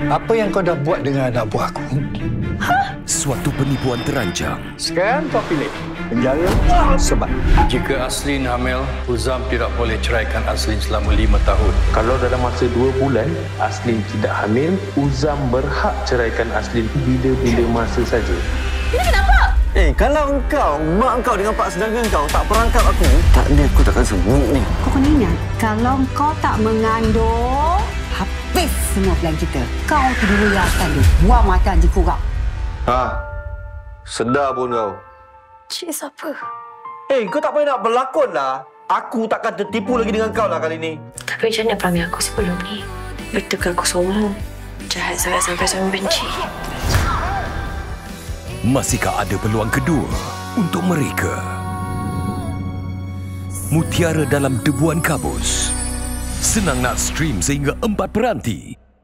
Apa yang kau dah buat dengan anak buah aku? Suatu penipuan terancang. Sekarang kau pilih penjara sebab. Jika Aslin hamil, Uzam tidak boleh ceraikan Aslin selama 5 tahun. Kalau dalam masa 2 bulan Aslin tidak hamil, Uzam berhak ceraikan Aslin bila-bila masa saja. Ini kenapa? Kalau mak engkau dengan pak sedangkan kau tak perangkap aku, tak ada aku takkan sebut ni. Kau kena ingat, kalau kau tak mengandung, habis semua plan kita. Kau tu dulu yang akan dibuang makan di kurang. Sedar pun kau. Cik siapa? Kau tak payah nak berlakon lah. Aku takkan tertipu lagi dengan kau lah kali ni. Tapi macam mana perangai aku sebelum ni? Betul ke aku sombong? Jahat sangat sampai suami benci. Masihkah ada peluang kedua untuk mereka? Mutiara dalam Debuan Kabus. Senang nak stream sehingga 4 peranti.